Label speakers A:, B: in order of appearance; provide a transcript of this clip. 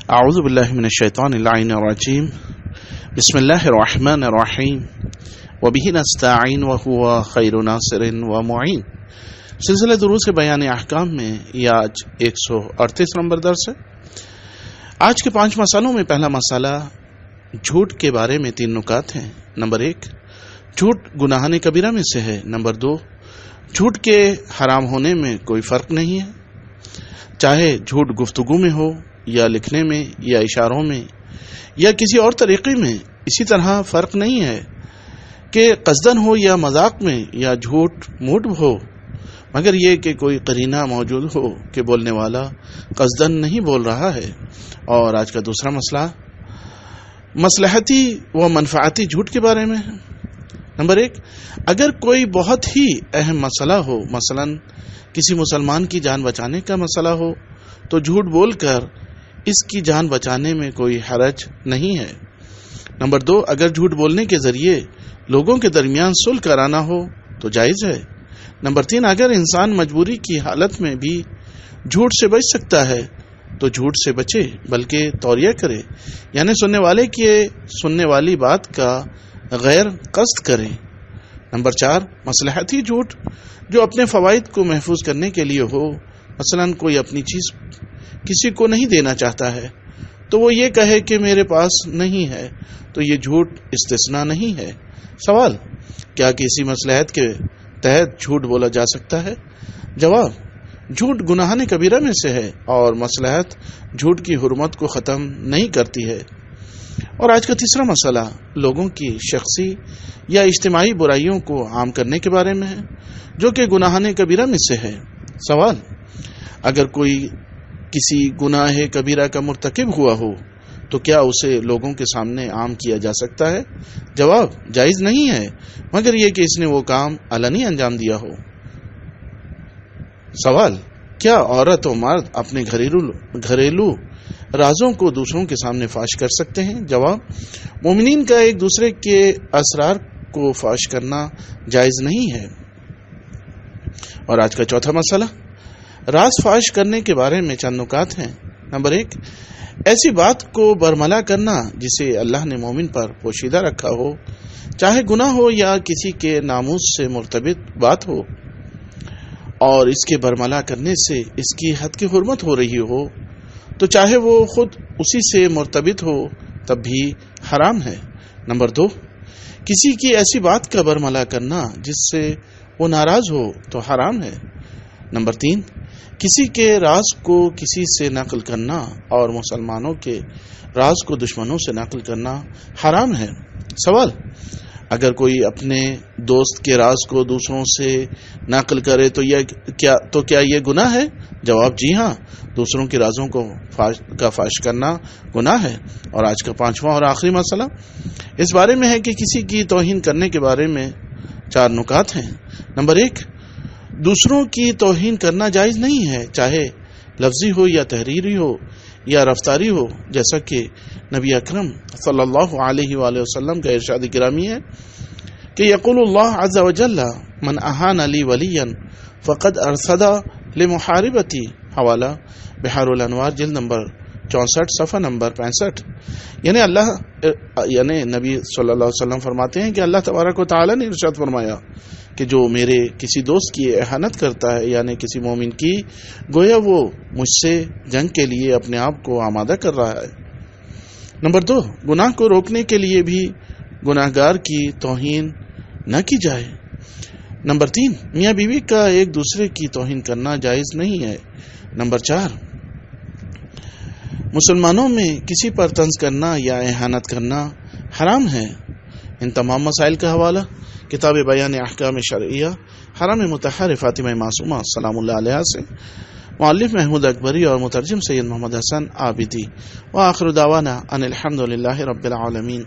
A: اعوذ باللہ من الشیطان اللعین الرجیم بسم اللہ الرحمن الرحیم وبہ نستعین وہو خیر ناصر ومعین۔ سلسلہ دروس بیان احکام میں یہ آج 138 نمبر درس ہے۔ آج کے 5 مسئلوں میں پہلا مسئلہ جھوٹ کے بارے میں 3 نکات ہیں۔ نمبر 1، جھوٹ گناہان کبیرہ میں سے ہے۔ نمبر 2، جھوٹ کے حرام ہونے میں کوئی فرق نہیں ہے، چاہے جھوٹ گفتگو میں ہو یا لکھنے میں یا اشاروں میں یا کسی اور طریقے میں۔ اسی طرح فرق نہیں ہے کہ قصدن ہو یا مذاق میں یا جھوٹ موٹ ہو، مگر یہ کہ کوئی قرینہ موجود ہو کہ بولنے والا قصدن نہیں بول رہا ہے۔ اور آج کا دوسرا مسئلہ مصلحتی و منفعتی جھوٹ کے بارے میں ہے۔ نمبر 1، اگر کوئی بہت ہی اہم مسئلہ ہو، مثلا کسی مسلمان کی جان بچانے کا مسئلہ ہو، تو جھوٹ بول کر اس کی جان بچانے میں کوئی حرج نہیں ہے۔ نمبر 2، اگر جھوٹ بولنے کے ذریعے لوگوں کے درمیان صلح کرانا ہو تو جائز ہے۔ نمبر 3، اگر انسان مجبوری کی حالت میں بھی جھوٹ سے بچ سکتا ہے تو جھوٹ سے بچے، بلکہ توریہ کرے، یعنی سننے والے کی سننے والی بات کا غیر قصد کرے۔ نمبر 4، مصلحتی جھوٹ جو اپنے فوائد کو محفوظ کرنے کے لیے ہو، مثلا کوئی اپنی چیز کسی کو نہیں دینا چاہتا ہے تو وہ یہ کہے کہ میرے پاس نہیں ہے، تو یہ جھوٹ استثناء نہیں ہے۔ سوال، کیا کسی مصلحت کے تحت جھوٹ بولا جا سکتا ہے؟ جواب، جھوٹ گناہان کبیرہ میں سے ہے اور مصلحت جھوٹ کی حرمت کو ختم نہیں کرتی ہے۔ اور آج کا تیسرا مسئلہ لوگوں کی شخصی یا اجتماعی برائیوں کو عام کرنے کے بارے میں ہے، جو کہ گناہان کبیرہ میں سے ہے۔ سوال، اگر کوئی کسی گناہ کبیرہ کا مرتکب ہوا ہو تو کیا اسے لوگوں کے سامنے عام کیا جا سکتا ہے؟ جواب، جائز نہیں ہے، مگر یہ کہ اس نے وہ کام علنی انجام دیا ہو۔ سوال، کیا عورت و مرد اپنے گھریلو رازوں کو دوسروں کے سامنے فاش کر سکتے ہیں؟ جواب، مومنین کا ایک دوسرے کے اسرار کو فاش کرنا جائز نہیں ہے۔ اور آج کا چوتھا مسئلہ راز فاش کرنے کے بارے میں چند نکات ہیں۔ نمبر 1، ایسی بات کو برملا کرنا جسے اللہ نے مومن پر پوشیدہ رکھا ہو، چاہے گناہ ہو یا کسی کے ناموس سے مرتبط بات ہو، اور اس کے برملا کرنے سے اس کی حد کی حرمت ہو رہی ہو، تو چاہے وہ خود اسی سے مرتبط ہو تب بھی حرام ہے۔ نمبر 2، کسی کی ایسی بات کا برملا کرنا جس سے وہ ناراض ہو تو حرام ہے۔ نمبر 3، کسی کے راز کو کسی سے نقل کرنا اور مسلمانوں کے راز کو دشمنوں سے نقل کرنا حرام ہے۔ سوال، اگر کوئی اپنے دوست کے راز کو دوسروں سے نقل کرے تو کیا یہ گناہ ہے؟ جواب، جی ہاں، دوسروں کے رازوں کو فاش کرنا گناہ ہے۔ اور آج کا 5واں اور آخری مسئلہ اس بارے میں ہے کہ کسی کی توہین کرنے کے بارے میں 4 نکات ہیں۔ نمبر 1، دوسروں کی توہین کرنا جائز نہیں ہے، چاہے لفظی ہو یا تحریری ہو یا رفتاری ہو، جیسا کہ نبی اکرم صلی اللہ علیہ وآلہ وسلم کا ارشاد گرامی ہے کہ یقول اللہ عز وجل من اہان لی ولیا فقد ارصد لمحاربتی، حوالہ بحار الانوار جلد نمبر 64 صفحہ نمبر 65۔ یعنی نبی صلی اللہ علیہ وسلم فرماتے ہیں کہ اللہ تبارک و تعالی نے ارشاد فرمایا کہ جو میرے کسی دوست کی اہانت کرتا ہے، یعنی کسی مومن کی، گویا وہ مجھ سے جنگ کے لیے اپنے آپ کو آمادہ کر رہا ہے۔ نمبر 2، گناہ کو روکنے کے لیے بھی گناہ گار کی توہین نہ کی جائے۔ نمبر 3، میاں بیوی کا ایک دوسرے کی توہین کرنا جائز نہیں ہے۔ نمبر 4، مسلمانوں میں کسی پر طنز کرنا یا اہانت کرنا حرام ہے۔ ان تمام مسائل کا حوالہ کتاب بیان احکام شرعیہ حرم مطہر فاطمہ معصومہ سلام اللہ علیہ سے مؤلف محمود اکبری اور مترجم سید محمد حسن عابدی، وآخر دعوانا ان الحمد للہ رب العالمین۔